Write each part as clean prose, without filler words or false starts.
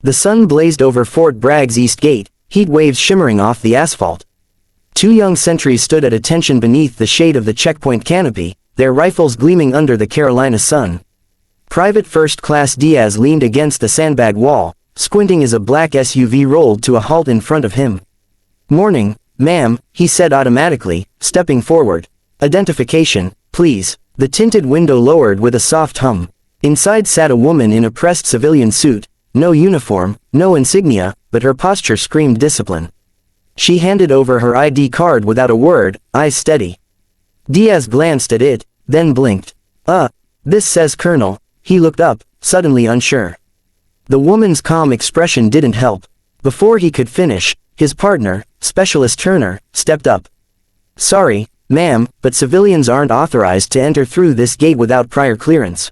The sun blazed over Fort Bragg's east gate, heat waves shimmering off the asphalt. Two young sentries stood at attention beneath the shade of the checkpoint canopy, their rifles gleaming under the Carolina sun. Private First Class Diaz leaned against the sandbag wall, squinting as a black SUV rolled to a halt in front of him. "Morning, ma'am," he said automatically, stepping forward. "Identification, please." The tinted window lowered with a soft hum. Inside sat a woman in a pressed civilian suit, no uniform, no insignia, but her posture screamed discipline. She handed over her ID card without a word, eyes steady. Diaz glanced at it, then blinked. This says Colonel." He looked up, suddenly unsure. The woman's calm expression didn't help. Before he could finish, his partner, Specialist Turner, stepped up. "Sorry, ma'am, but civilians aren't authorized to enter through this gate without prior clearance."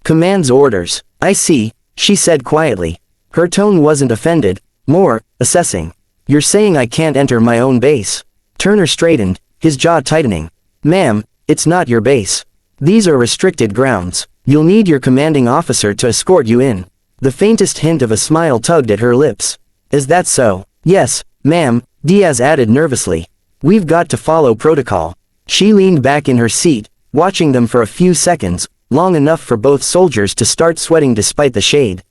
"Command's orders." "I see," she said quietly. Her tone wasn't offended, more, assessing. "You're saying I can't enter my own base?" Turner straightened, his jaw tightening. "Ma'am, it's not your base. These are restricted grounds. You'll need your commanding officer to escort you in." The faintest hint of a smile tugged at her lips. "Is that so?" "Yes, ma'am," Diaz added nervously. "We've got to follow protocol." She leaned back in her seat, watching them for a few seconds, long enough for both soldiers to start sweating despite the shade.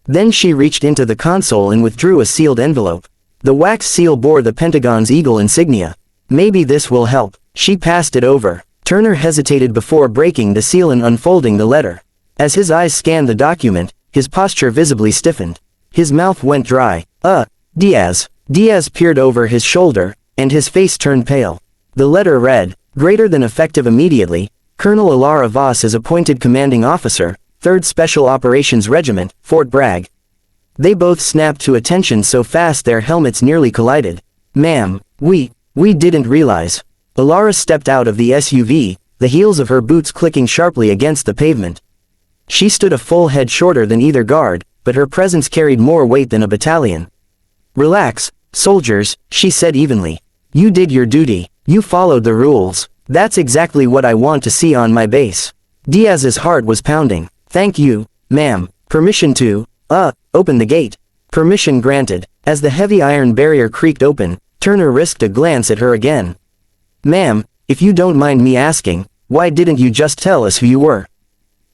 Then she reached into the console and withdrew a sealed envelope. The wax seal bore the Pentagon's eagle insignia. "Maybe this will help." She passed it over. Turner hesitated before breaking the seal and unfolding the letter. As his eyes scanned the document, his posture visibly stiffened. His mouth went dry. Diaz." Diaz peered over his shoulder, and his face turned pale. The letter read, "Greater than effective immediately, Colonel Elara Voss is appointed commanding officer, 3rd Special Operations Regiment, Fort Bragg." They both snapped to attention so fast their helmets nearly collided. "Ma'am, we didn't realize." Elara stepped out of the SUV, the heels of her boots clicking sharply against the pavement. She stood a full head shorter than either guard, but her presence carried more weight than a battalion. "Relax, soldiers," she said evenly. "You did your duty. You followed the rules. That's exactly what I want to see on my base." Diaz's heart was pounding. "Thank you, ma'am. Permission to, open the gate." Permission granted. As the heavy iron barrier creaked open, Turner risked a glance at her again. "Ma'am, if you don't mind me asking, why didn't you just tell us who you were?"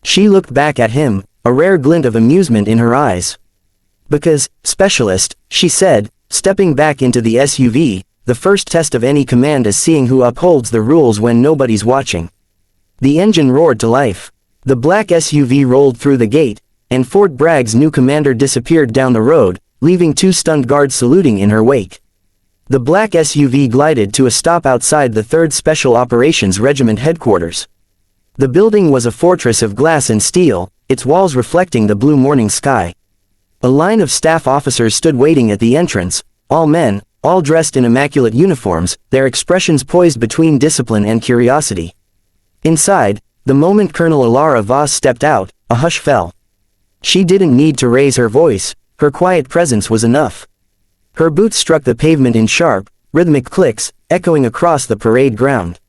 She looked back at him, a rare glint of amusement in her eyes. "Because, Specialist," she said, stepping back into the SUV, "the first test of any command is seeing who upholds the rules when nobody's watching." The engine roared to life. The black SUV rolled through the gate, and Fort Bragg's new commander disappeared down the road, leaving two stunned guards saluting in her wake. The black SUV glided to a stop outside the 3rd Special Operations Regiment headquarters. The building was a fortress of glass and steel, its walls reflecting the blue morning sky. A line of staff officers stood waiting at the entrance, all men, all dressed in immaculate uniforms, their expressions poised between discipline and curiosity. Inside, the moment Colonel Elara Voss stepped out, a hush fell. She didn't need to raise her voice, her quiet presence was enough. Her boots struck the pavement in sharp, rhythmic clicks, echoing across the parade ground.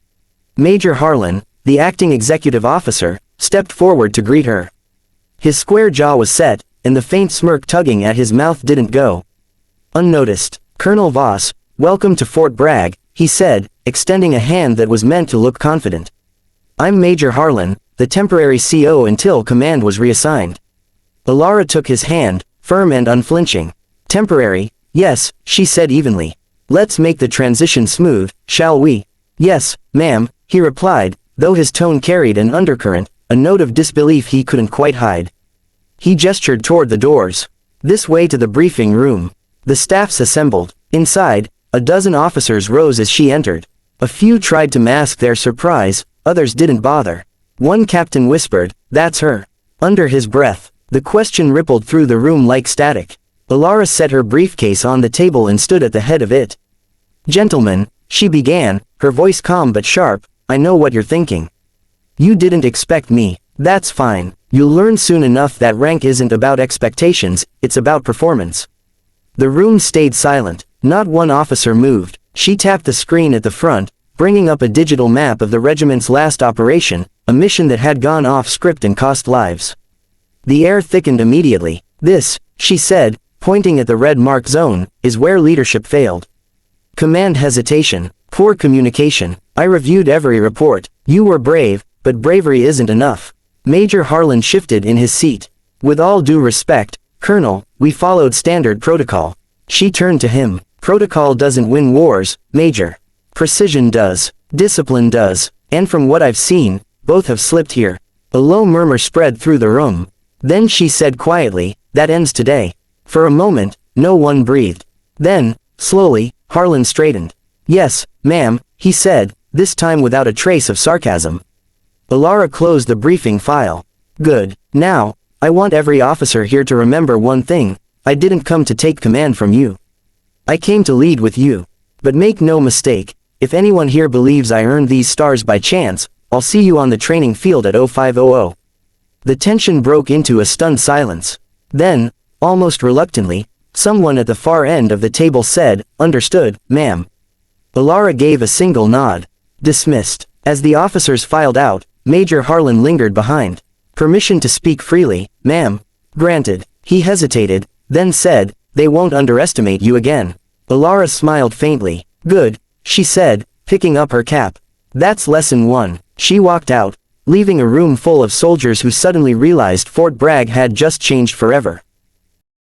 Major Harlan, the acting executive officer, stepped forward to greet her. His square jaw was set, and the faint smirk tugging at his mouth didn't go unnoticed. "Colonel Voss, welcome to Fort Bragg," he said, extending a hand that was meant to look confident. "I'm Major Harlan, the temporary CO until command was reassigned." Elara took his hand, firm and unflinching. "Temporary? Yes," she said evenly. "Let's make the transition smooth, shall we?" "Yes, ma'am," he replied, though his tone carried an undercurrent, a note of disbelief he couldn't quite hide. He gestured toward the doors. "This way to the briefing room." The staffs assembled. Inside, a dozen officers rose as she entered. A few tried to mask their surprise, others didn't bother. One captain whispered, "That's her." Under his breath, the question rippled through the room like static. Elara set her briefcase on the table and stood at the head of it. "Gentlemen," she began, her voice calm but sharp, "I know what you're thinking. You didn't expect me. That's fine. You'll learn soon enough that rank isn't about expectations, it's about performance." The room stayed silent. Not one officer moved. She tapped the screen at the front, bringing up a digital map of the regiment's last operation, a mission that had gone off script and cost lives. The air thickened immediately. "This," she said, pointing at the red mark zone, is where leadership failed. Command hesitation, poor communication. I reviewed every report. You were brave, but bravery isn't enough. Major Harlan shifted in his seat. With all due respect, Colonel, we followed standard protocol. She turned to him. Protocol doesn't win wars, Major. Precision does. Discipline does. And from what I've seen, both have slipped here. A low murmur spread through the room. Then she said quietly, that ends today. For a moment, no one breathed. Then, slowly, Harlan straightened. Yes, ma'am, he said, this time without a trace of sarcasm. Elara closed the briefing file. Good. Now, I want every officer here to remember one thing. I didn't come to take command from you. I came to lead with you. But make no mistake, if anyone here believes I earned these stars by chance, I'll see you on the training field at 0500. The tension broke into a stunned silence. Then, almost reluctantly, someone at the far end of the table said, understood, ma'am. Elara gave a single nod. Dismissed. As the officers filed out, Major Harlan lingered behind. Permission to speak freely, ma'am. Granted. He hesitated, then said, they won't underestimate you again. Elara smiled faintly. Good, she said, picking up her cap. That's lesson 1. She walked out, leaving a room full of soldiers who suddenly realized Fort Bragg had just changed forever.